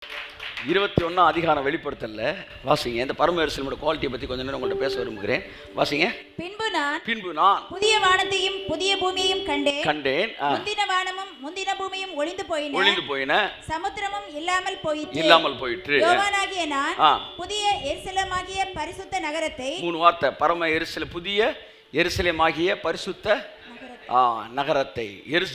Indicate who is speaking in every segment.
Speaker 1: 21 அதிகாரம் வெளிப்படுத்தல வாசிங்க. இந்த பரம எருசலேமோட குவாலிட்டியை பற்றி கொஞ்ச நேரம் உங்கள்கிட்ட பேச விரும்புகிறேன். வாசிங்க.
Speaker 2: பின்பு நான் புதிய வானத்தையும் புதிய பூமியையும்
Speaker 1: கண்டேன்.
Speaker 2: முந்தின வானமும் முந்தின பூமியும் ஒளிந்து போயின, சமுத்திரமும் இல்லாமல் போயிற்று. யோவானாகிய நான் புதிய எருசலேமாகிய பரிசுத்த நகரத்தை,
Speaker 1: 3 வார்த்தை, பரம எருசலேம், புதிய எருசலேமாகிய பரிசுத்த நகரத்தை.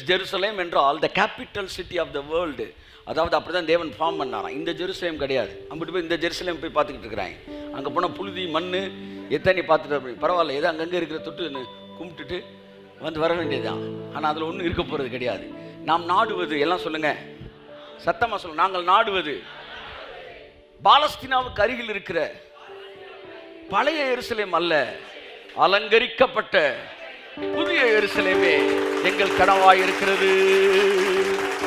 Speaker 1: ஜெருசலேம் என்றால் the capital city of the world. அதாவது அப்படிதான் தேவன் ஃபார்ம் பண்ணாராம். இந்த ஜெருசலேம் கிடையாது. அம்பிட்டு போய் இந்த ஜெருசலேம் போய் பார்த்துக்கிட்டு இருக்கிறாங்க. அங்கே போனால் புழுதி மண் எத்தனை பார்த்துட்டு பரவாயில்ல, ஏதோ அங்கங்கே இருக்கிற தொட்டு கும்பிட்டுட்டு வந்து வர வேண்டியதுதான். ஆனால் அதில் ஒன்றும் இருக்க போகிறது கிடையாது. நாம் நாடுவது, எல்லாம் சொல்லுங்க, சத்தமாக சொல்லுங்க, நாங்கள் நாடுவது பாலஸ்தீனாவுக்கு அருகில் இருக்கிற பழைய எருசலேம் அல்ல, அலங்கரிக்கப்பட்ட புதிய எருசலேமே எங்கள் கனவாய் இருக்கிறது.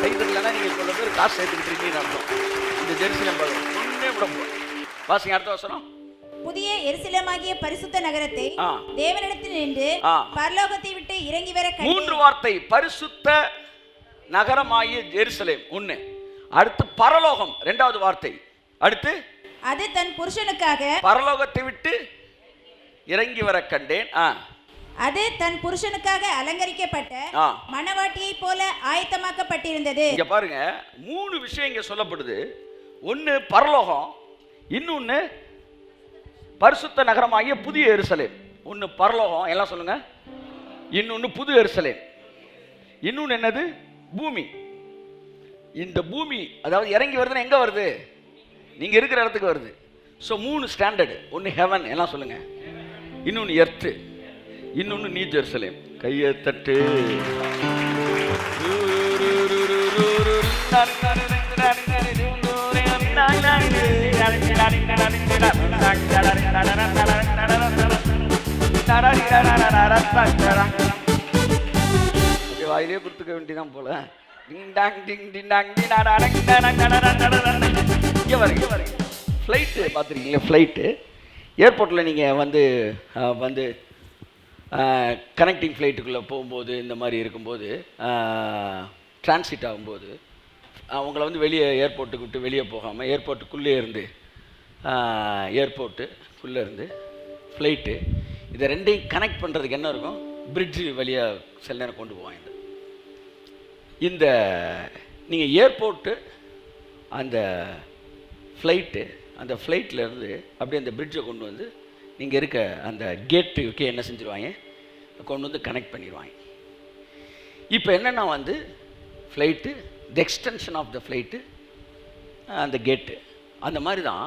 Speaker 1: செய்திருக்கலன்னா நீங்கள் சொல்ல பேர் காசு சேர்த்துக்கிட்டு இருக்கீங்கன்னு அர்த்தம். இந்த ஜெருசலேம் ஒன்றே விட வாசிங்க. அடுத்த வசனம்.
Speaker 2: புதிய எருசலேமாகிய பரிசுத்த நகரத்தை தேவனிடத்தில் நின்று பரலோகத்தை விட்டு இறங்கி வர கண்டேன்.
Speaker 1: 3 வார்த்தை, பரிசுத்த நகரமாகிய ஜெருசலேம் 1, அடுத்து பரலோகம் 2வது வார்த்தை, அடுத்து
Speaker 2: அது தன் புருஷனுக்காக
Speaker 1: பரலோகத்தை விட்டு இறங்கி வர கண்டேன்.
Speaker 2: அது தன் புருஷனுக்காக அலங்கரிக்கப்பட்ட மணவாட்டியை போல ஆயத்தமாக்கப்பட்டிருந்தது.
Speaker 1: இங்க பாருங்க, 3 விஷயம் இங்க சொல்லப்படுது. ஒன்னு பரலோகம், இன்னொன்னு பரிசுத்த நகரமாகிய புதிய எருசலேம். ஒன்னு பரலோகம், எல்லாம் சொல்லுங்க, இன்னொன்னு புது எருசலேம், இன்னொன்னு என்னது, பூமி. இந்த பூமி அதாவது இறங்கி வருதுன்னா எங்க வருது, நீங்க இருக்கிற இடத்துக்கு வருது. So 3 standard. ஒன்னு ஹெவன், எல்லாம் சொல்லுங்க, இன்னொன்னு எர்த்து, இன்னொன்னு நியூ ஜெருசலேம். கையை தட்டு. வாயிலே கொடுத்துக்க வேண்டியதான் போல. ஃப்ளைட்டு பார்த்துருக்கீங்களா? ஃப்ளைட்டு ஏர்போர்ட்டில் நீங்கள் வந்து கனெக்டிங் ஃப்ளைட்டுக்குள்ளே போகும்போது, இந்த மாதிரி இருக்கும்போது, டிரான்சிட் ஆகும்போது அவங்கள வந்து வெளியே ஏர்போர்ட்டுக்கு விட்டு வெளியே போகாமல் ஏர்போர்ட்டுக்குள்ளே இருந்து ஏர்போர்ட்டுக்குள்ளே இருந்து ஃப்ளைட்டு, இதை ரெண்டையும் கனெக்ட் பண்ணுறதுக்கு என்ன இருக்கும், பிரிட்ஜு வழியாக சில நேரம் கொண்டு போவாங்க. இந்த நீங்கள் ஏர்போர்ட்டு, அந்த ஃப்ளைட்டு, அந்த ஃப்ளைட்லேருந்து அப்படியே அந்த பிரிட்ஜை கொண்டு வந்து நீங்கள் இருக்க அந்த கேட்டுக்கு என்ன செஞ்சுருவாங்க, கொண்டு வந்து கனெக்ட் பண்ணிடுவாங்க. இப்போ என்னென்னா வந்து flight, the extension of the flight, அந்த கேட்டு. அந்த மாதிரி தான்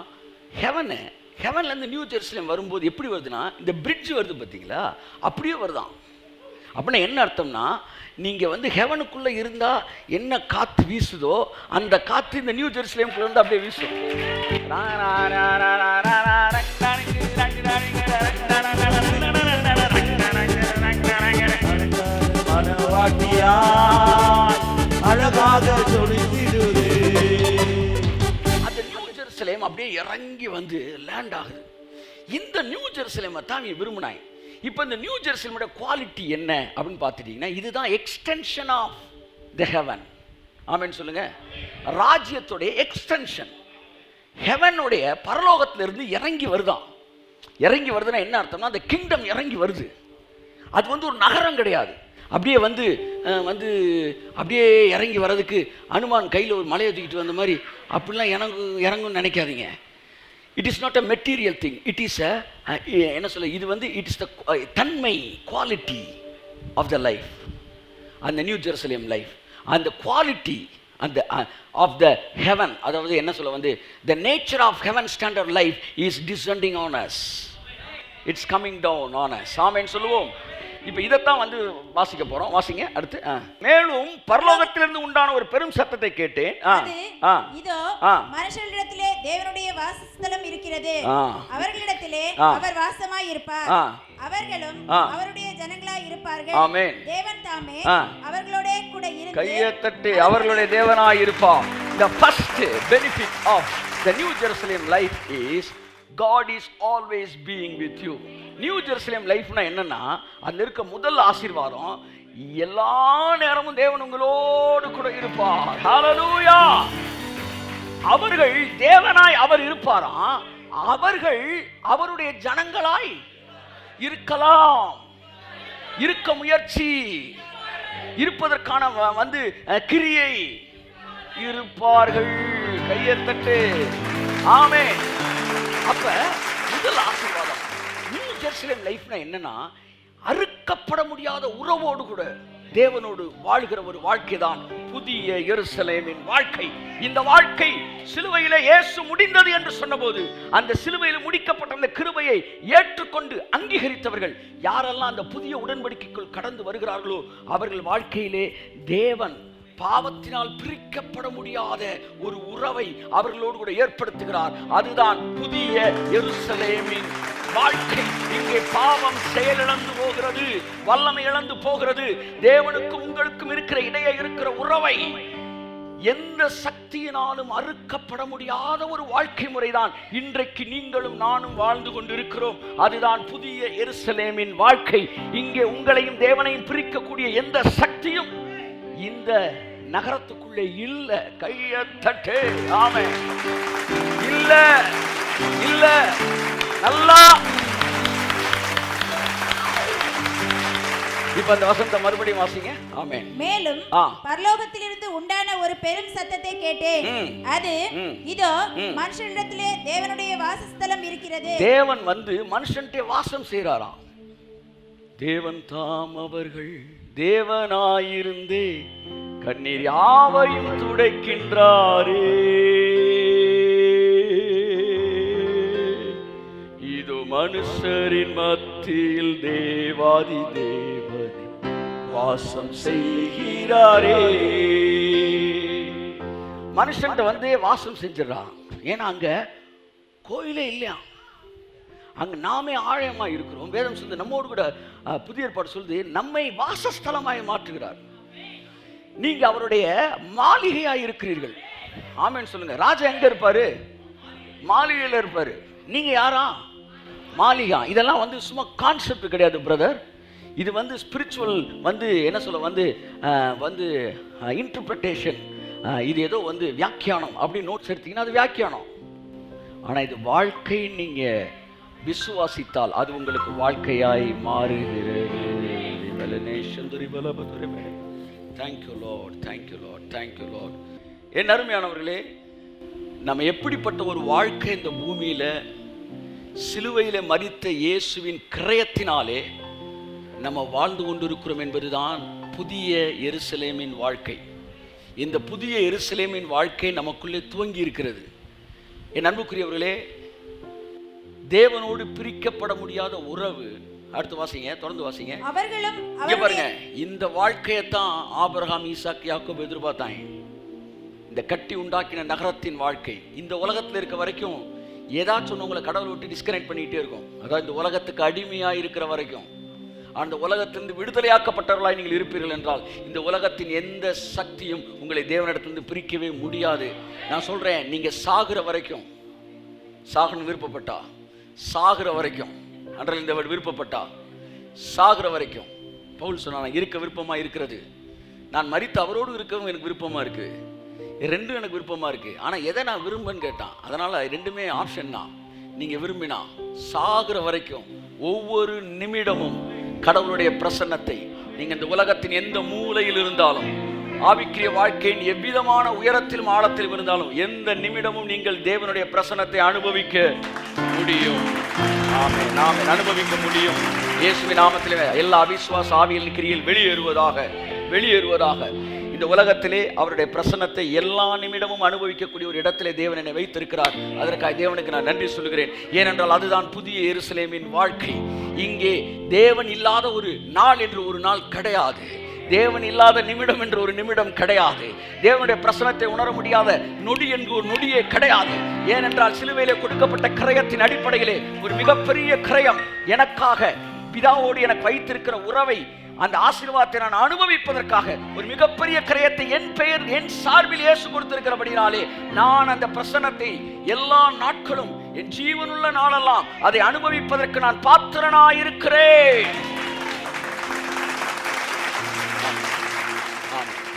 Speaker 1: ஹெவன்லேருந்து நியூ ஜெருசலேம் வரும்போது எப்படி வருதுன்னா, இந்த பிரிட்ஜ் வருது பார்த்தீங்களா, அப்படியே வருதான். அப்படின்னா என்ன அர்த்தம்னா, நீங்கள் வந்து ஹெவனுக்குள்ளே இருந்தால் என்ன காற்று வீசுதோ அந்த காற்று இந்த நியூ ஜெருசலேம்குள்ளே இருந்து அப்படியே வீசும். அழகாக சொல்லிடுது. அந்த நியூ ஜெருசலேம் அப்படியே இறங்கி வந்து லேண்ட் ஆகுது. இந்த நியூ ஜெருசலேமை தான் விரும்பினாங்க. இப்போ இந்த நியூ ஜெருசலேமோட குவாலிட்டி என்ன அப்படின்னு பார்த்துட்டீங்கன்னா, இதுதான் எக்ஸ்டென்ஷன் ஆஃப் த ஹெவன். ஆமென் சொல்லுங்க. ராஜ்யத்துடைய எக்ஸ்டென்ஷன், ஹெவனுடைய பரலோகத்திலிருந்து இறங்கி வருதான். இறங்கி வருதுன்னா என்ன அர்த்தம்னா, அந்த கிங்டம் இறங்கி வருது. அது வந்து ஒரு நகரம் கிடையாது. அப்படியே வந்து அப்படியே இறங்கி வர்றதுக்கு அனுமான் கையில் ஒரு மலையை தூக்கிட்டு வந்த மாதிரி அப்படிலாம் இறங்குன்னு நினைக்காதீங்க. It is not a material thing. It is என்ன சொல்ல, இது வந்து இட் இஸ் த தன்மை, குவாலிட்டி ஆஃப் த லைஃப், அந்த நியூ ஜெருசலேம் லைஃப், அந்த குவாலிட்டி அந்த ஆஃப் த ஹெவன். அதாவது என்ன சொல்ல வந்து, the nature of heaven standard life is descending on us, it's coming down on us. Amen சொல்லுவோம். இப்போ இதைத்தான் வந்து வாசிக்க போறோம். வாசிங்க அடுத்து. மேலும் பரலோகத்திலிருந்து உண்டான ஒரு பெரும் சத்தத்தை கேட்டேன்.
Speaker 2: இதோ மனுஷர்களிடத்திலே தேவனுடைய வாசஸ்தலம் இருக்கிறது, அவர்களிடத்திலே அவர் வாசமாய் இருப்பார், அவர்களும் அவருடைய ஜனங்களாய் இருப்பார்கள்.
Speaker 1: ஆமென்.
Speaker 2: தேவன் தாமே அவர்களோட கூட இருந்து
Speaker 1: கையை தட்டி அவர்களுடைய தேவனாய் இருப்பார். The first benefit of the New Jerusalem life is God is always being with you. New Jerusalem லைஃப்னா என்னன்னா, அதுல இருக்க முதல் ஆசீர்வாதம், எல்லா நேரமும் தேவன் உங்களோடு கூட இருப்பார். ஹalleluya. அவர்கள் தேவனாய் அவர் இருப்பாராம், அவர்கள் அவருடைய ஜனங்களாய் இருக்கலாம். இருக்க முயற்சி, இருப்பதற்கான கிரியை இருப்பார்கள். கையத்தட்டு. ஆமென். அப்ப முதல் ஆசீர்வாதம் நியூ ஜெருசலேம் லைஃப்னா என்னன்னா, அறுக்கப்பட முடியாத உறவோடு கூட தேவனோடு வாழ்கிற ஒரு வாழ்க்கை தான் புதிய எருசலேமின் வாழ்க்கை. இந்த வாழ்க்கை சிலுவையிலே இயேசு முடிந்தது என்று சொன்னபோது அந்த சிலுவையில் முடிக்கப்பட்ட அந்த கிருபையை ஏற்றுக்கொண்டு அங்கீகரித்தவர்கள் யாரெல்லாம் அந்த புதிய உடன்படிக்கைக்குள் கடந்து வருகிறார்களோ அவர்கள் வாழ்க்கையிலே தேவன் பாவத்தினால் பிரிக்கப்பட முடியாத ஒரு உறவை அவர்களோடு கூட ஏற்படுத்துகிறார். அதுதான் புதிய எருசலேமின் வாழ்க்கை. இங்கே பாவம் செயலிழந்து போகிறது, வல்லமை இழந்து போகிறது. தேவனுக்கும் உங்களுக்கும் இருக்கிற இடையே இருக்கிற உறவை எந்த சக்தியினாலும் அறுக்கப்பட முடியாத ஒரு வாழ்க்கை முறைதான் இன்றைக்கு நீங்களும் நானும் வாழ்ந்து கொண்டிருக்கிறோம். அதுதான் புதிய எருசலேமின் வாழ்க்கை. இங்கே உங்களையும் தேவனையும் பிரிக்கக்கூடிய எந்த சக்தியும் இந்த நகரத்துக்குள்ளே இல்ல. கையத்தட்டு. ஆமென். இல்ல இல்ல. நல்லா இப்ப அந்த வசனத்தை மறுபடியும் வாசிங்க. ஆமென்.
Speaker 2: மேலும் பரலோகத்திலிருந்து உண்டான ஒரு பெரும் சத்தத்தை கேட்டேன். அது இதோ மனுஷனிடத்திலே தேவனுடைய வாசஸ்தலம் இருக்கிறது.
Speaker 1: தேவன் மனுஷன்டே வாசம் செய்றாராம். தேவன் தாம் அவர்கள் தேவனாயிருந்தே கண்ணீர் யாவையும் துடைக்கின்றாரே. இது மனுஷரின் மத்தியில் தேவாதி தேவன் வாசம் செய்கிறாரே. மனுஷன்ட்ட வாசம் செஞ்சிடறான். ஏன்னா அங்க கோயிலே இல்லையா, அங்க நாமே ஆழமா இருக்கிறோம். வேதம் சொல்லுது, நம்மோடு கூட புதிய ஏற்பாடு சொல்லுது, நம்மை வாசஸ்தலமாய் மாற்றுகிறார். நீங்க அவருடைய மாளிகையாய் இருக்கிறீர்கள். ஆமென் சொல்லுங்க. ராஜா எங்க இருப்பாரு? மாளிகையில இருப்பாரு. நீங்க யாரா? மாளிகா. இதெல்லாம் சும்மா கான்செப்ட் கிடையாது பிரதர். இது ஸ்பிரிச்சுவல் என்ன சொல்ல இன்டர்பிரேஷன். இது ஏதோ வியாக்கியானம் அப்படி நோட்ஸ் எடுத்தீங்கன்னா அது வியாக்கியானம். ஆனா இது வாழ்க்கை. நீங்க விசுவாசித்தால் அது உங்களுக்கு வாழ்க்கையாய் மாறுகிறது. Thank you lord, thank you lord, thank you lord. என் அருமையானவர்களே, நம்ம எப்படிப்பட்ட ஒரு வாழ்க்கை இந்த பூமியில சிலுவையில மரித்த இயேசுவின் கிரயத்தினாலே நம்ம வாழ்ந்து கொண்டிருக்கிறோம் என்பதுதான் புதிய எருசலேமின் வாழ்க்கை. இந்த புதிய எருசலேமின் வாழ்க்கை நமக்குள்ளே துவங்கி இருக்கிறது. என் அன்புக்குரியவர்களே, தேவனோடு பிரிக்கப்பட முடியாத உறவு. அடுத்து வாசிங்க, தொடர்ந்து வாசிங்க. இங்க பாருங்க, இந்த வாழ்க்கையத்தான் ஆபிரகாம், ஈசாக், யாக்கோபு எதிர்பார்த்தாங்க. இந்த கட்டி உண்டாக்கின நகரத்தின் வாழ்க்கை இந்த உலகத்தில் இருக்க வரைக்கும் ஏதாச்சும் உங்களை கடவுளை விட்டு டிஸ்கனெக்ட் பண்ணிட்டே இருக்கும். அதாவது இந்த உலகத்துக்கு அடிமையா இருக்கிற வரைக்கும். அந்த உலகத்திலிருந்து விடுதலையாக்கப்பட்டவர்களாய் நீங்கள் இருப்பீர்கள் என்றால் இந்த உலகத்தின் எந்த சக்தியும் உங்களை தேவனிடத்திலிருந்து பிரிக்கவே முடியாது. நான் சொல்றேன், நீங்க சாகுற வரைக்கும், சாகணும் விருப்பப்பட்டா சாகுற வரைக்கும், அன்றைய இந்த விருப்பப்பட்டா சாகுற வரைக்கும். பவுல் சொன்னா, இருக்க விருப்பமா இருக்கிறது, நான் மரித்து அவரோடு இருக்கவும் எனக்கு விருப்பமா இருக்கு, ரெண்டும் எனக்கு விருப்பமா இருக்கு. ஆனா எதை நான் விரும்புன்னு கேட்டான். அதனால ரெண்டுமே ஆப்ஷன் தான். நீங்க விரும்பினா சாகுற வரைக்கும் ஒவ்வொரு நிமிடமும் கடவுளுடைய பிரசன்னத்தை, நீங்க இந்த உலகத்தின் எந்த மூலையில் இருந்தாலும், ஆவிக்குரிய வாழ்க்கையின் எவ்விதமான உயரத்திலும் ஆழத்திலும் இருந்தாலும், எந்த நிமிடமும் நீங்கள் தேவனுடைய பிரசன்னத்தை அனுபவிக்க முடியும். ஆமென், ஆமென், அனுபவிக்க முடியும். இயேசுவின் நாமத்திலே எல்லா அவிசுவாச ஆவியின் கிரியில் வெளியேறுவதாக. இந்த உலகத்திலே அவருடைய பிரசன்னத்தை எல்லா நிமிடமும் அனுபவிக்கக்கூடிய ஒரு இடத்திலே தேவன் என்னை வைத்திருக்கிறார். அதற்காக தேவனுக்கு நான் நன்றி சொல்கிறேன். ஏனென்றால் அதுதான் புதிய எருசலேமின் வாழ்க்கை. இங்கே தேவன் இல்லாத ஒரு நாள் என்று ஒரு நாள் கிடையாது. தேவன் இல்லாத நிமிடம் என்று ஒரு நிமிடம் கிடையாது. தேவனுடைய பிரசன்னத்தை உணர முடியாத நொடி என்று ஒரு நொடியே கிடையாது. ஏனென்றால் சிலுவையிலே கொடுக்கப்பட்ட கிரயத்தின் அடிப்படையிலே ஒரு மிகப்பெரிய கிரயம் எனக்காக, பிதாவோடு எனக்கு வைத்திருக்கிற உறவை, அந்த ஆசீர்வாதத்தை நான் அனுபவிப்பதற்காக ஒரு மிகப்பெரிய கிரயத்தை என் சார்பில் இயேசு கொடுத்திருக்கிறபடினாலே நான் அந்த பிரசன்னத்தை எல்லா நாட்களும், என் ஜீவனுள்ள நாளெல்லாம் அதை அனுபவிப்பதற்கு நான் பாத்திரனாயிருக்கிறேன்.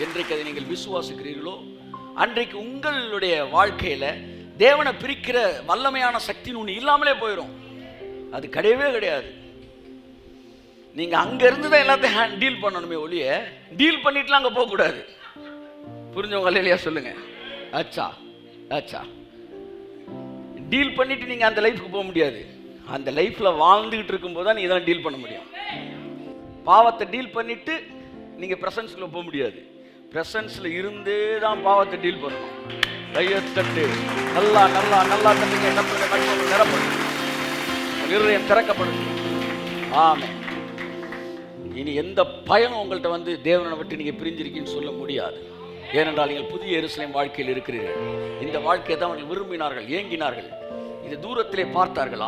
Speaker 1: என்றைக்கு அதை நீங்கள் விசுவாசிக்கிறீர்களோ அன்றைக்கு உங்களுடைய வாழ்க்கையில தேவனை பிரிக்கிற வல்லமையான சக்தின்னு ஒன்று இல்லாமலே போயிடும். அது கிடையவே கிடையாது. நீங்க அங்க இருந்து தான் எல்லாத்தையும் டீல் பண்ணணுமே ஒழிய டீல் பண்ணிட்டுலாம் அங்க போக கூடாது. புரிஞ்சவங்க இல்லையா சொல்லுங்க. அச்சா அச்சா டீல் பண்ணிட்டு நீங்க அந்த லைஃப்க்கு போக முடியாது. அந்த லைஃப்ல வாழ்ந்துகிட்டு இருக்கும்போது தான் நீங்க இதெல்லாம் டீல் பண்ண முடியும். பாவத்தை டீல் பண்ணிட்டு நீங்க பிரசன்ஸ்ல போக முடியாது. பிரசன்ஸ்ல இருந்தே தான் பாவத்தை டீல் பண்ணணும். கையத்தட்டு நல்லா நல்லா நல்லா தட்டுங்க. நிரப்படும், இருதயம் திறக்கப்படும். ஆமென். இனி எந்த பயனும் உங்கள்கிட்ட வந்து தேவனை விட்டு நீங்க பிரிஞ்சிருக்கீங்கன்னு சொல்ல முடியாது. ஏனென்றால் நீங்கள் புதிய எருசலேம் வாழ்க்கையில் இருக்கிறீர்கள். இந்த வாழ்க்கையை தான் அவர்கள் விரும்பினார்கள், ஏங்கினார்கள். இது தூரத்திலே பார்த்தார்கள்.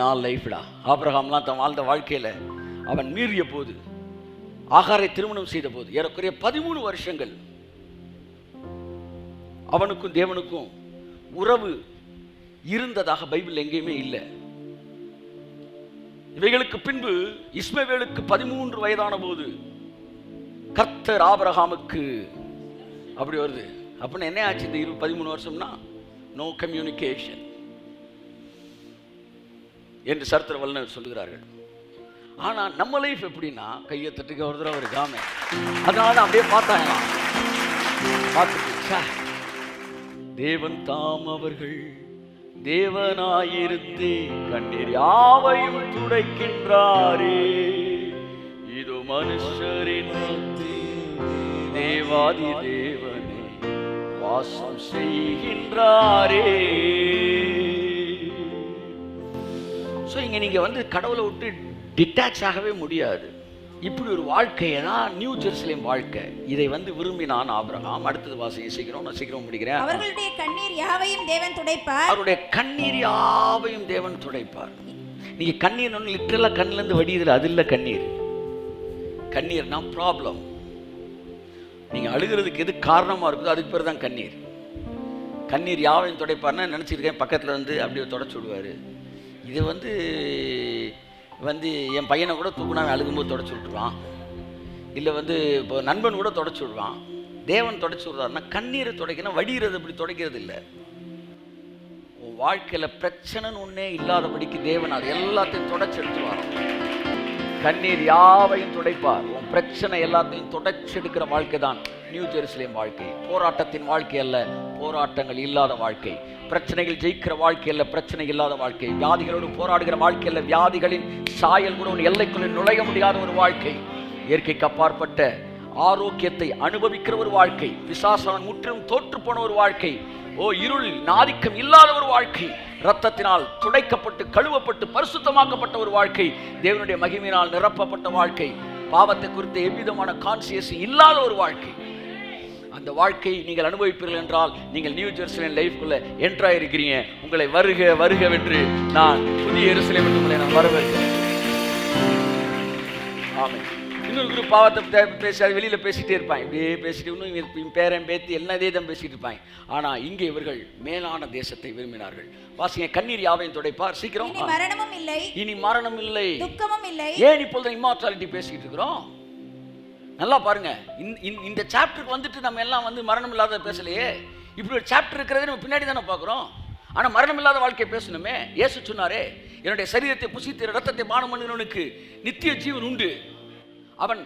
Speaker 1: நான் லைஃப்டா. ஆபிரகாம்லாம் தான் வாழ்ந்த வாழ்க்கையில அவன் மீறிய போது, ஆகாரை திருமணம் செய்த போது ஏறக்குறைய 13 வருஷங்கள் அவனுக்கும் தேவனுக்கும் உறவு இருந்ததாக பைபிள் எங்கேயுமே இல்லை. இவைகளுக்கு பின்பு இஸ்மவேலுக்கு 13 வயதான போது கர்த்தர் ஆபிரகாமுக்கு அப்படி வருது. அப்படின்னு என்ன ஆச்சு? இந்த 13 வருஷம்னா நோ கம்யூனிகேஷன் என்று சரித்திர வல்லுநர் சொல்லுகிறார்கள். ஆனா நம்ம லைஃப் எப்படின்னா கையை தட்டுக்க ஒரு தடவை ஒரு காம, அதனால அப்படியே பார்த்தாங்க. பார்த்துட்டு தேவன் தாம் அவர்கள் தேவனாயிருந்து கண்ணீர் யாவையும் துடைக்கின்றாரே, இது மனுஷரின் தேவாதி தேவனே வாசம் செய்கின்றாரே. ஸோ இங்கே நீங்கள் வந்து கடவுளை விட்டு டிட்டாச் ஆகவே முடியாது. இப்படி ஒரு வாழ்க்கையை தான் நியூ ஜெருசலேம் வாழ்க்கை. இதை வந்து விரும்பினான் ஆபிரகாம். அடுத்தது வாசிங்க சீக்கிரம், நான் சீக்கிரம் முடிக்கிறேன்.
Speaker 2: அவர்களுடைய கண்ணீர் யாவையும் தேவன் துடைப்பார்.
Speaker 1: அவருடைய கண்ணீர் யாவையும் தேவன் துடைப்பார். நீங்க கண்ணீர் ஒன்று லிட்டரலாக கண்ணிலேருந்து வடியுதுல, அது இல்லை கண்ணீர். கண்ணீர்னா ப்ராப்ளம். நீங்க அழுகிறதுக்கு எது காரணமா இருக்குதோ அதுக்கு பேர் தான் கண்ணீர். கண்ணீர் யாவையும் துடைப்பார்னா நினச்சிருக்கேன், பக்கத்தில் வந்து அப்படியே தொடச்சி விடுவார். இது வந்து என் பையனை கூட தூக்குனாவே அழுகும்போது தொடச்சி விட்டுருவான், இல்லை வந்து இப்போ நண்பன் கூட தொடச்சி விடுவான். தேவன் தொடச்சி விடுறாருன்னா கண்ணீரை துடைக்கணும். வடிகிறது அப்படி துடைக்கிறது இல்லை. உன் வாழ்க்கையில் பிரச்சனைன்னு ஒன்றே இல்லாதபடிக்கு தேவன் அது எல்லாத்தையும் தொடச்சி எடுத்துருவார். கண்ணீர் யாவையும் துடைப்பார். உன் பிரச்சனை எல்லாத்தையும் தொடச்சி எடுக்கிற வாழ்க்கை தான் நியூ ஜெருசலேம் வாழ்க்கை. போராட்டத்தின் வாழ்க்கை அல்ல, போராட்டங்கள் இல்லாத வாழ்க்கை. பிரச்சனைகள் ஜெயிக்கிற வாழ்க்கை அல்ல, பிரச்சனை இல்லாத வாழ்க்கை. வியாதிகளோடு போராடுகிற வாழ்க்கை அல்ல, வியாதிகளின் சாயல் கூட உன் எல்லைக்குள்ளே நுழைய முடியாத ஒரு வாழ்க்கை. இயற்கைக்கு அப்பாற்பட்ட ஆரோக்கியத்தை அனுபவிக்கிற ஒரு வாழ்க்கை. பிசாசான் முற்றிலும் தோற்று போன ஒரு வாழ்க்கை. இருள் ஆதிக்கம் இல்லாத ஒரு வாழ்க்கை. இரத்தத்தினால் துடைக்கப்பட்டு கழுவப்பட்டு பரிசுத்தமாக்கப்பட்ட ஒரு வாழ்க்கை. தேவனுடைய மகிமையினால் நிரப்பப்பட்ட வாழ்க்கை. பாவத்தை குறித்த எவ்விதமான கான்சியஸ் இல்லாத ஒரு வாழ்க்கை. அந்த வாழ்க்கை நீங்கள் அனுபவிப்பீர்கள் என்றால் நீங்கள் நியூ ஜெருசலேம் லைஃப்குள்ள என்ட்ராயிருக்கிறீங்க. உங்களை வருக வருகவென்று நான் புதிய எருசலேம் என்று உங்களை நான் வரவேற்கிறேன். ஆமென். இன்னொரு குரூப் பாவத்தை பேசி அது வெளியில் பேசிகிட்டே இருப்பாங்க. இப்படியே பேசிட்டு இன்னும் பேரன் பேத்தி எல்லாம் இதே தான் பேசிட்டு இருப்பாங்க. ஆனால் இங்கே இவர்கள் மேலான தேசத்தை விரும்பினார்கள். வாசிங்க, கண்ணீர் யாவையும் துடைப்பார். சீக்கிரம்.
Speaker 2: இனி மரணமும் இல்லை,
Speaker 1: இனி மரணம் இல்லை,
Speaker 2: துக்கமும் இல்லை.
Speaker 1: ஏன் இப்பொழுது இம்மார்டாலிட்டி பேசிட்டு இருக்கிறோம்? நல்லா பாருங்க, இந்த சாப்டருக்கு வந்துட்டு நம்ம எல்லாம் வந்து மரணம் இல்லாத பேசலையே. இப்படி ஒரு சாப்டர் இருக்கிறதே நம்ம பின்னாடி தானே பார்க்குறோம். ஆனால் மரணம் இல்லாத வாழ்க்கையை பேசணுமே. இயேசு சொன்னாரே, என்னுடைய சரீரத்தை புசித்து இரத்தத்தை பானம் பண்ணினவனுக்கு நித்திய ஜீவன் உண்டு. அவன்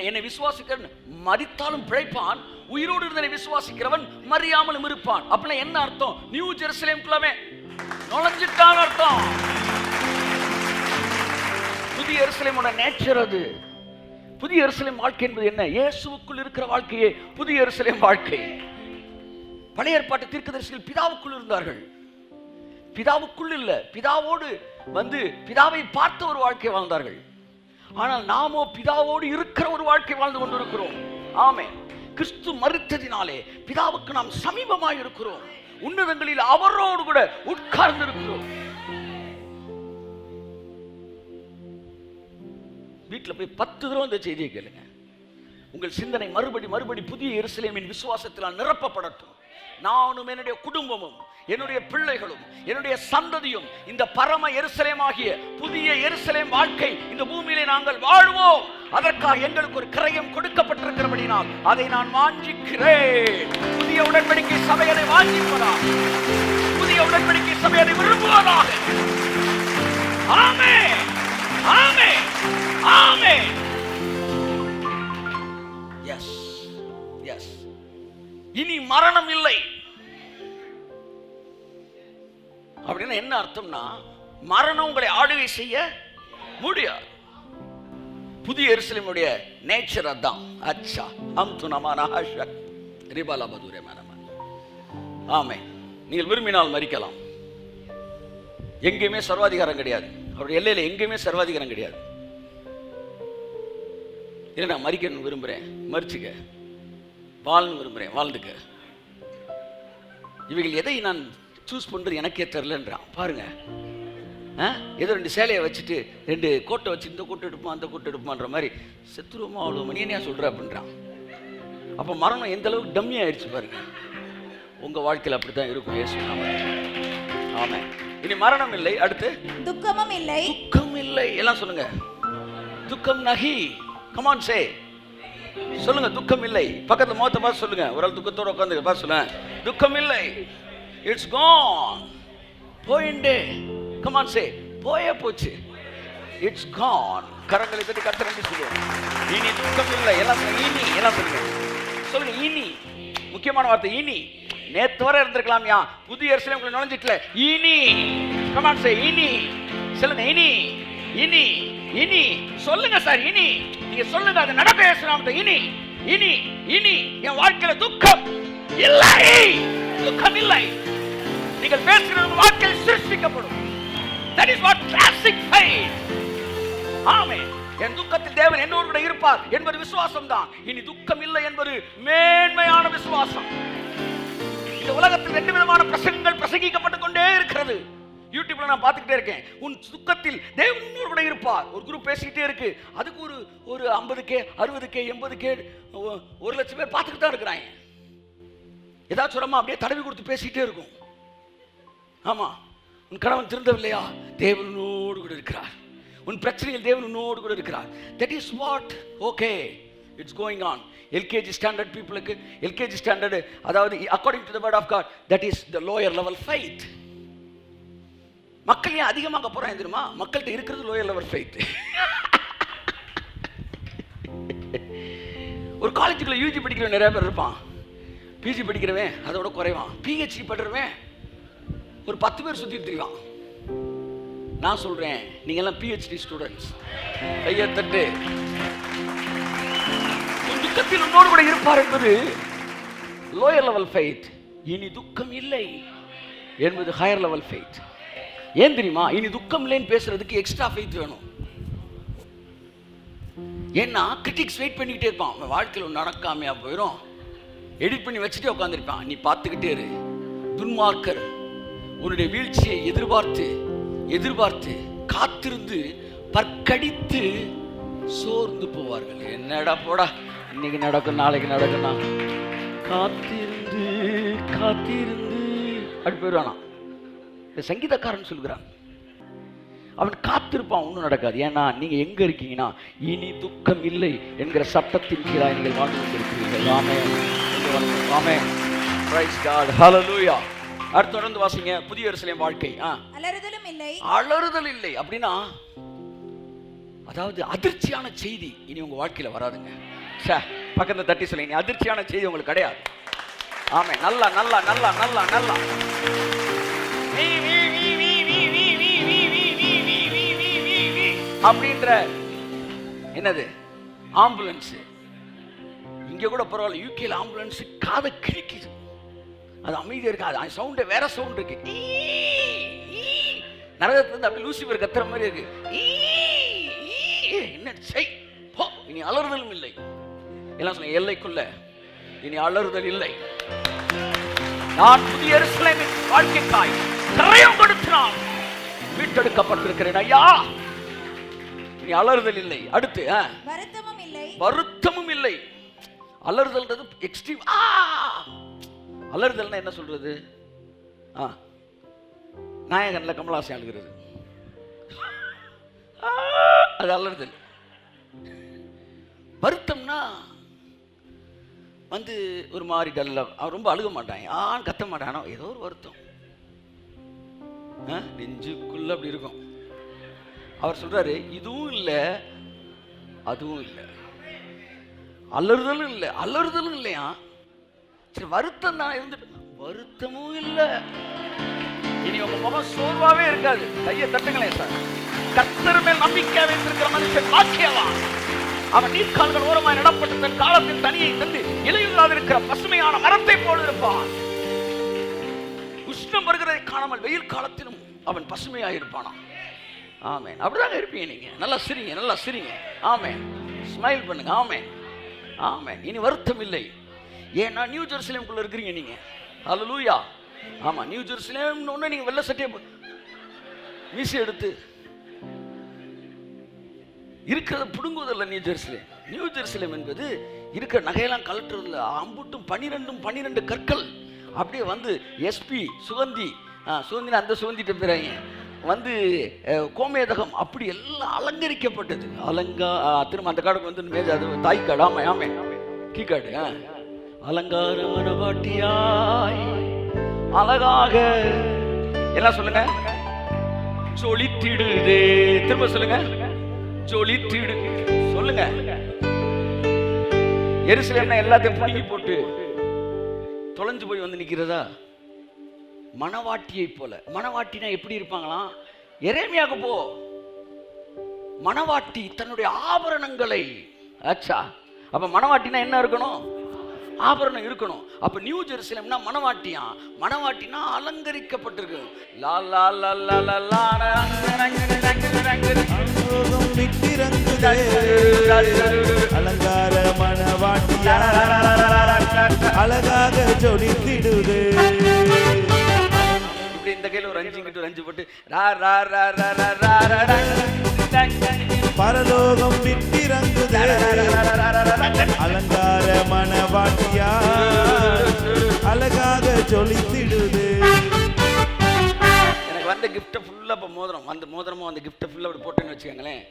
Speaker 1: என்னை விசுவாசிக்கிறவன் மரித்தாலும் பிழைப்பான், உயிரோடு இருந்தனை விசுவாசிக்கிறவன் மறியாமலும் இருப்பான். அப்படின்னா என்ன அர்த்தம்? நியூ ஜெருசலேம்குள்ளவே நுழைஞ்சிட்டான் அர்த்தம். புதிய எருசலேமோட நேச்சர் அது. புதிய எருசலேம் வாழ்க்கை என்பது என்ன? இயேசுவுக்குள் இருக்கிற வாழ்க்கையே புதிய எருசலேம் வாழ்க்கை. பழைய ஏற்பாட்டு தீர்க்கதரிசிகள் பிதாவுக்குள் இருந்தார்கள். பிதாவுக்குள் இல்ல, பிதாவோடு வந்து பிதாவை பார்த்த ஒரு வாழ்க்கை வாழ்ந்தார்கள். ஆனால் நாமோ பிதாவோடு இருக்கிற ஒரு வாழ்க்கை வாழ்ந்து கொண்டிருக்கிறோம். ஆமென். கிறிஸ்து மரித்ததினாலே பிதாவுக்கு நாம் சமீபமாய் இருக்கிறோம். உன்னதங்களில் அவரோடு கூட உட்கார்ந்து இருக்கிறோம். வீட்டில் போய் 10 தடவை இந்த செய்தியை கேளுங்க. உங்கள் சிந்தனை மறுபடி புதிய எருசலேமின் விசுவாசத்தினால் நிரப்பப்படட்டும். நானும் என்னுடைய குடும்பமும் என்னுடைய பிள்ளைகளும் என்னுடைய சந்ததியும் இந்த பரம எருசலேமாகிய புதிய எருசலேம் வாழ்க்கை இந்த பூமியிலே நாங்கள் வாழ்வோம். அதற்காக எங்களுக்கு ஒரு கிரயம் கொடுக்கப்பட்டிருக்கிறபடினால் அதை நான் வாஞ்சிக்கிறேன். புதிய உடன்படிக்கை சபை அதை வாஞ்சிப்பதாக, புதிய உடன்படிக்கை சபை அதை விரும்புவதாக. Amen, amen, amen. Yes, yes. இனி மரணம் இல்லை அப்படின்னா என்ன அர்த்தம்னா, மரணம் உங்களை ஆளுகை செய்ய முடியாது. புதிய எருசலேமுடைய நேச்சர் அதான். அச்சா ஹம் துனமானா ஹஷக் ரிபாலா பதுரே மனம. ஆமென். நீங்கள் விரும்பினால் மரிக்கலாம். எங்கேயுமே சர்வாதிகாரம் கிடையாது. அவருடைய எல்லையில எங்கேயுமே சர்வாதிகாரம் கிடையாது. இல்லை நான் மரிக்கணும்னு விரும்புகிறேன், மரிச்சுக்க. வாழ்னு விரும்புகிறேன், வாழ்ந்துக்க. இவைகள் எதை நான் சூஸ் பண்ணுறது எனக்கே தெரிலன்றான். பாருங்க, ஏதோ 2 சேலையை வச்சுட்டு 2 கோட்டை வச்சு இந்த கோட்டை எடுப்போம் அந்த கோட்டை எடுப்போன்ற மாதிரி செத்துருவோமா அவ்வளோ மணியனையா சொல்கிற அப்படின்றான். அப்போ மரணம் எந்த அளவுக்கு டம்மி ஆயிடுச்சு பாருங்க. உங்கள் வாழ்க்கையில் அப்படி தான் இருக்கும். இயேசு நாமத்தில். ஆமென். இனி மரணம் இல்லை. அடுத்து
Speaker 2: துக்கமும் இல்லை.
Speaker 1: துக்கம் இல்லை. எல்லாம் சொல்லுங்க. துக்கம் நஹி. கம் ஆன் சே. சொல்லுங்க, துக்கம் இல்லை. பக்கத்துல முகத்தை பார்த்து சொல்லுங்க. ஒரு ஆள் துக்கத்தோட உட்காந்து பார்த்து சொல்லுங்க, துக்கம் இல்லை. இட்ஸ் கான். போயிண்டே. கம் ஆன் சே. போயே போச்சு. இட்ஸ் கான். கரங்களை தட்டி கர்த்தரை சொல்லுங்க. இனி துக்கம் இல்லை. எல்லாம் சொல்லுங்க. இனி. எல்லாம் சொல்லுங்க. சொல்லுங்க இனி. முக்கியமான வார்த்தை இனி. நேத்து வரை இருந்திருக்கலாம்யா, புதிய எருசலேம் உங்களை நுழைஞ்சிட்டல. இனி. கம் ஆன் சே. இனி. சொல்லுங்க இனி. இனி. இனி. சொல்லுங்க சார். இனி. நீங்க சொல்லுங்க, அது நடக்க இயேசுநாமத்தை. இனி. இனி. இனி என் வாழ்க்கையில துக்கம் இல்லை. துக்கம் இல்லை. நீங்கள் பேசுகிற வாழ்க்கையில் சிருஷ்டிக்கப்படும். That is what classic faith. ஆமென். என் துக்கத்தில் தேவன் என்னோடு கூட இருப்பார் என்பது விசுவாசம் தான். இனி துக்கம் இல்லை என்பது மேன்மையான விசுவாசம். இந்த உலகத்தில் 2 விதமான பிரசங்கங்கள் பிரசங்கிக்கப்பட்டு கொண்டே இருக்கிறது. யூடியூப்ல நான் பார்த்துக்கிட்டே இருக்கேன். உன் துக்கத்தில் தேவன் உன்னோடு கூட இருப்பார். ஒரு குரூப் பேசிக்கிட்டே இருக்கு. அதுக்கு ஒரு 50K 60K 80K 1 லட்சம் பேர் பார்த்துக்கிட்டு தான் இருக்கிறாங்க. ஏதாச்சும் சுரமா அப்படியே தடவி கொடுத்து பேசிக்கிட்டே இருக்கும். ஆமா, உன் கணவன் திருந்தவில்லையா, தேவன் உன்னோடு கூட இருக்கிறார். உன் பிரச்சனையில் தேவன் உன்னோடு கூட இருக்கிறார். That is what okay it's going on. LKG standard பீப்புளுக்கு LKG ஸ்டாண்டர்ட், அதாவது according to the word of God, that is the lower level faith. மக்கள் ஏன் அதிகமாக போறாங்க தெரியுமா? மக்கள்கிட்ட இருக்கிறது லோயர் லெவல் ஃபெய்த். ஒரு காலேஜுக்குள்ள யூஜி படிக்கிறவன் நிறைய பேர் இருப்பான். பிஜி படிக்கிறவன் அதோட குறைவான். பிஹெச்டி பண்றவன் ஒரு 10 பேர் சுத்திட்டு திரிவான். நான் சொல்றேன், நீங்க எல்லாம் பிஹெச்டி ஸ்டூடெண்ட்ஸ். கையை தட்டு. துக்கத்தில் உன்னோடு கூட இருப்பார் என்பது லோயர் லெவல் ஃபெய்த். இனி துக்கம் இல்லை என்பது ஹையர் லெவல் ஃபெய்த். ஏன் தெரியுமா? இனி துக்கம் இல்லைன்னு பேசுறதுக்கு எக்ஸ்ட்ரா ஃபெய்த் வேணும். ஏன்னா கிரிட்டிக்ஸ் வெயிட் பண்ணிக்கிட்டே இருப்பான். அவன் வாழ்க்கையில் நடக்காமையா போயிடும். எடிட் பண்ணி வச்சுட்டே உட்காந்துருப்பான். நீ பார்த்துக்கிட்டே இரு. துன்மார்க்கர் உன்னுடைய வீழ்ச்சியை எதிர்பார்த்து எதிர்பார்த்து காத்திருந்து பற்கடித்து சோர்ந்து போவார்கள். என்னடா போடா, இன்னைக்கு நடக்கும் நாளைக்கு நடக்கும்னா காத்திருந்து காத்திருந்து அப்படி போயிடுவானா. சங்கீதக்காரன் சொல்கிறான், அவன் காத்திருப்பான், ஒன்றும் நடக்காது. ஏன்னா நீங்க எங்க இருக்கீங்கன்னா, இனி துக்கம் இல்லை என்கிற சட்டத்தின் கீழாய் நீங்கள் வாழ்ந்து கொண்டிருக்கிறீர்கள். ஆமென், ஆமென், பிரைஸ் காட், ஹல்லேலூயா. அடுத்து தொடர்ந்து வாசிங்க. புதிய எருசலேம் வாழ்க்கை.
Speaker 2: அலறுதலும் இல்லை.
Speaker 1: அலறுதல் இல்லை அப்படின்னா, அதாவது அதிர்ச்சியான செய்தி இனி உங்க வாழ்க்கையில வராதுங்க. பக்கத்துல தட்டி சொல்லுங்க, அதிர்ச்சியான செய்தி உங்களுக்கு கிடையாது. ஆமென். நல்லா நல்லா நல்லா நல்லா நல்லா அப்படின்ற என்னது ஆம்புலன்ஸ். இங்க கூட பரவாயில்ல, யூகேல ஆம்புலன்ஸ் காதை கிழிக்குது. அது அமைதியா இருக்காது. அது சவுண்ட் வேற சவுண்ட் இருக்கு. நரகத்துல அப்படி லூசிபர் கத்துற மாதிரி இருக்கு. என்ன செய் போ, இனி அலறுதலும் இல்லை. எல்லாம் சொல்லுங்க, எல்லைக்குள்ள இனி அலறுதல் இல்லை. நான் புதிய எருசலேமின் வாழ்க்கைக்காய் கரையம் கொடுத்து நான் மீட்டெடுக்கப்பட்டிருக்கிறேன் ஐயா. இனி அலறுதல் இல்லை. அடுத்து
Speaker 2: வருத்தமும் இல்லை.
Speaker 1: வருத்தமும் இல்லை. அலறுதல்ன்றது எக்ஸ்ட்ரீம். அலறுதல்னா என்ன சொல்றது? நாயகன்ல கமலாசன் அழுகிறது, அது அலறுதல். வருத்தம்னா வந்து ஒரு மாதிரி டல்ல, அவன் ரொம்ப அழுக மாட்டான், கத்த மாட்டான், ஏதோ ஒரு வருத்தம் நெஞ்சுக்குள்ள அப்படி இருக்கும். அவர் சொல்றாரு, இதுவும் இல்லை அதுவும் இல்லை, அலறுதலும் இல்லை அலறுதலும் இல்லையா. சரி, வருத்தம் தான் இருந்துட்டு, வருத்தமும் இல்லை. இனி உங்க முகம் சோர்வாவே இருக்காது. கையை தட்டுங்களேன் சார். கர்த்தர் மேல் நம்பிக்கை வைத்திருக்கிற மனுஷன் பாக்கியவான். அவன் நீர்க்கால்கள் ஓரமாய் நடப்பட்டு தன் காலத்தின் தனியை தந்து இலையுறாது இருக்கிற பசுமையான மரத்தை போல இருப்பான். உஷ்ணம் வருகிறதை காணாமல் வெயில் காலத்திலும் அவன் பசுமையாக இருப்பானா. ஆமென். அப்படிதாங்க இருப்பீங்க நீங்க. நல்லா சிரிங்க, நல்லா சிரிங்க. ஆமென். ஸ்மைல் பண்ணுங்க. ஆமென், ஆமென். இனி வருத்தம் இல்லை. ஏன்னா நியூ ஜெருசலேமுக்குள்ள இருக்கிறீங்க நீங்க. ஹல்லேலூயா. ஆமா, நியூ ஜெருசலேம்னு ஒண்ணு நீங்க வெள்ளை சட்டையை மீசி எடுத்து இருக்கிறத புடுங்குவதல்ல நியூ ஜெருசலேம். நியூ ஜெருசலேம் என்பது இருக்கிற நகையெல்லாம் கலட்டுறதுல அம்புட்டும் 12 கற்கள் அப்படியே வந்து எஸ்பி சுகந்தி, சுகந்தினா அந்த சுகந்திட்ட பிறகு வந்து கோமேதகம் அப்படி எல்லாம் அலங்கரிக்கப்பட்டது. திரும்ப அந்த காடுக்கு வந்து மேஜ அது தாய் காடு. ஆமா ஆமே கீ காடு. அலங்கார மனவாட்டியாய் அழகாக எல்லாம் சொல்லுங்க, சொலித்திடுதே. திரும்ப சொல்லுங்க, சொலித்திடு. சொல்லுங்க. எருசலேம்னா எல்லாத்தையும் புடுங்கி போட்டு தொலைஞ்சு போய் வந்து நிக்கிறதா? மணவாட்டியை போல. மணவாட்டினா எப்படி இருப்பாங்களாம்? எரேமியாவுக்கு போ. மணவாட்டி தன்னுடைய ஆபரணங்களை, ஆச்சா, அப்ப மணவாட்டினா என்ன இருக்கணும்? ஆபரணம் இருக்கணும். அப்ப நியூ ஜெருசலேம்னா மணவாட்டியா? மணவாட்டினா அலங்கரிக்கப்பட்டிருக்கு. லா லா லா லா லா லா
Speaker 3: அலங்கார மணவாட்டியா அழகாக ஜொலித்திடுதே.
Speaker 1: இப்படி இந்த கையில ஒரு 5 கிட்ட 5 போட்டு ரா ரா ரா ரா ரா ரா ரா.
Speaker 3: பரலோகம் விட்டிறங்குதே. அலங்கார மணவாட்டியா அழகாக ஜொலித்திடுதே.
Speaker 1: எனக்கு வந்த கிஃப்ட் ஃபுல்லா இப்ப மோதிரம், அந்த மோதிரமும் அந்த கிஃப்ட் ஃபுல்லா அப்படி போட்டேன்னு வச்சுக்கோங்களேன்.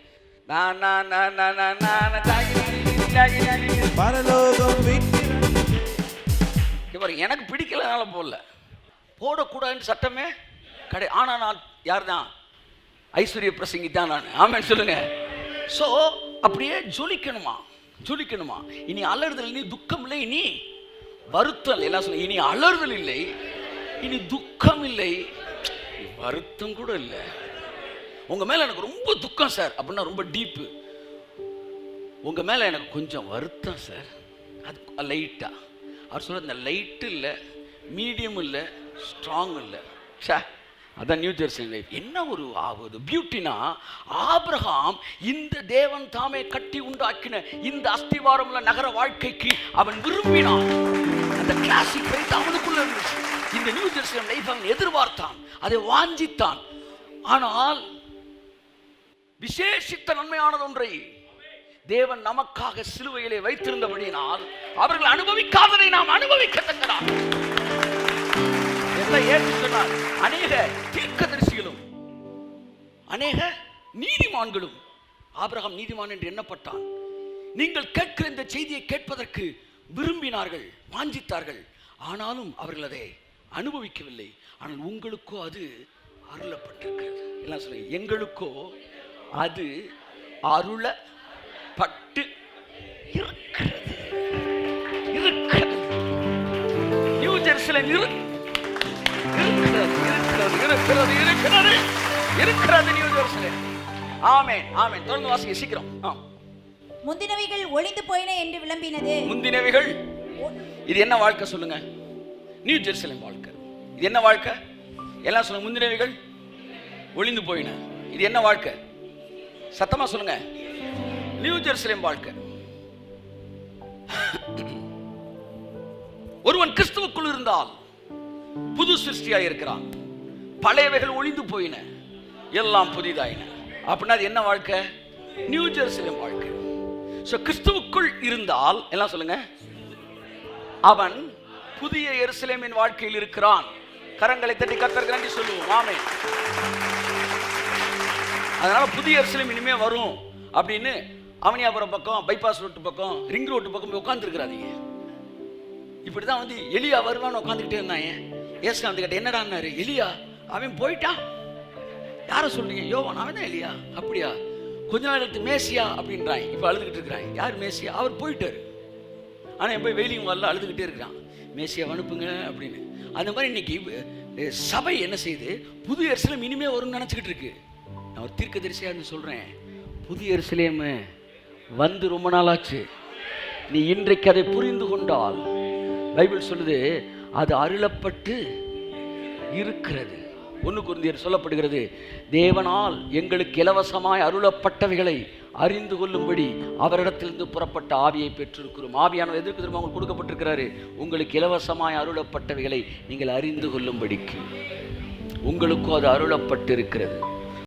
Speaker 1: பரலோகம் எனக்கு பிடிக்கலனால போடல, போடக்கூடாதுன்னு சட்டமே கடை. ஆனா நான் யார் தான்? ஐஸ்வர்ய பிரசங்கி தான் நான். ஆமென் சொல்லுங்க. சோ அப்படியே ஜொலிக்கணுமா, ஜொலிக்கணுமா. இனி அலறுதல், இனி துக்கம் இல்லை, இனி வருத்தல். எல்லாம் சொல்லுங்க, இனி அலறுதல் இல்லை, இனி துக்கம் இல்லை, வருத்தம் கூட இல்லை. உங்க மேல எனக்கு ரொம்ப துக்கம் சார் அப்படின்னா ரொம்ப டீப்பு. உங்க மேல எனக்கு கொஞ்சம் வருத்தம் சார், அது லைட்டா. அவர் சொல்ற இந்த லைட்டு இல்லை, மீடியம் இல்லை, ஸ்ட்ராங் இல்லை. சே, அதான் நியூ ஜெருசலேம் லைஃப். என்ன ஒரு பியூட்டினா, ஆபிரகாம் இந்த தேவன் தாமே கட்டி உண்டாக்கின இந்த அஸ்திவாரமுள்ள நகர வாழ்க்கைக்கு அவன் விரும்பினான். அந்த கிளாசிக் ஃபைட் அவனுக்குள்ள இருந்துச்சு. இந்த நியூ ஜெருசலேம் லைஃப் அவன் எதிர்பார்த்தான், அதை வாஞ்சித்தான். ஆனால் விசேஷித்த நன்மையானது ஒன்றை தேவன் நமக்காக சிலுவையிலே வைத்திருந்தபடியினால் அவர்கள் அனுபவிக்காததை நாம் அனுபவிக்கத்தக்கதான். அநேக தீர்க்கதரிசிகளும் அநேக நீதிமான்களும் ஆபிரகாம் நீதிமான் என்று எண்ணப்பட்டான். நீங்கள் கேட்கிற இந்த செய்தியை கேட்பதற்கு விரும்பினார்கள், வாஞ்சித்தார்கள். ஆனாலும் அவர்கள் அதை அனுபவிக்கவில்லை. ஆனால் உங்களுக்கோ அது அருளப்பட்டிருக்கிறது. எல்லாம் சொல்லுங்க, எங்களுக்கோ அது அருளப்பட்டு இருக்கிறது. நியூ ஜெருசலேம் இருக்கிறது நியூ ஜெருசலேம். ஆமென், ஆமென். தொடர்ந்து வாசிங்க சீக்கிரம்.
Speaker 2: முந்தினவைகள் ஒளிந்து போயின என்று விளம்பினது.
Speaker 1: முந்தினவைகள், இது என்ன வாழ்க்கை சொல்லுங்க? நியூ ஜெருசலேம் வாழ்க்கை. இது என்ன வாழ்க்கை? எல்லாம் சொல்லுங்க. முந்தினவைகள் ஒளிந்து போயின. இது என்ன வாழ்க்கை? சத்தமா சொல்லுங்க. நியூ ஜெருசலேம் வாழ்க்கை. ஒருவன் கிறிஸ்துவுக்குள் இருந்தால் புது சிருஷ்டியாய் இருக்கிறான். பழையவைகள் ஒளிந்து போயின, எல்லாம் புதிதாயின. அப்படின்னா அது என்ன வாழ்க்கை? நியூ ஜெருசலேம் வாழ்க்கை. சோ கிறிஸ்துவுக்குள் இருந்தால் எல்லாம் சொல்லுங்க, அவன் புதிய எருசலேமின் வாழ்க்கையில் இருக்கிறான். கரங்களை தட்டி கர்த்தருக்கு நன்றி சொல்லுவோம். ஆமென். அதனால புதிய எருசலேம் இனிமே வரும் அப்படின்னு அவனியாபுரம் பக்கம், பைபாஸ் ரோட்டு பக்கம், ரிங் ரோட்டு பக்கம் உட்காந்துருக்கிறாதீங்க. இப்படிதான் வந்து எலியா வருவான்னு உட்காந்துக்கிட்டே இருந்தாங்க. ஏசுனா வந்து கேட்ட என்னடான்னாரு. எலியா அவன் போயிட்டான். யாரை சொல்றீங்க? யோவான். அவன் தான் எலியா. அப்படியா? கொஞ்ச நாள் எடுத்து மேசியா அப்படின்றாங்க. இப்போ அழுதுகிட்டு இருக்கிறாங்க. யார் மேசியா? அவர் போயிட்டாரு. ஆனால் என் போய் வெயிலிங் வரல அழுதுகிட்டே இருக்கிறான். மேசியா அனுப்புங்க அப்படின்னு. அந்த மாதிரி இன்னைக்கு சபை என்ன செய்யுது? புது எருசலேம் இனிமே வரும்னு நினச்சிக்கிட்டு இருக்கு. நான் ஒரு தீர்க்கதரிசியா இருந்து சொல்றேன், புதிய எருசலேம் வந்து ரொம்ப நாளாச்சு. நீ இன்றைக்கு அதை புரிந்து கொண்டால், பைபிள் சொல்லுது அது அருளப்பட்டு இருக்கிறது. 1 கொரிந்தியர் சொல்லப்படுகிறது, தேவனால் எங்களுக்கு இலவசமாய் அருளப்பட்டவைகளை அறிந்து கொள்ளும்படி அவரிடத்திலிருந்து புறப்பட்ட ஆவியை பெற்றிருக்கிறோம். ஆவியானவர் எதற்கு திரும்ப உங்களுக்கு கொடுக்கப்பட்டிருக்கிறாரு? உங்களுக்கு இலவசமாய் அருளப்பட்டவைகளை நீங்கள் அறிந்து கொள்ளும்படிக்கு. உங்களுக்கும் அது அருளப்பட்டு இருக்கிறது.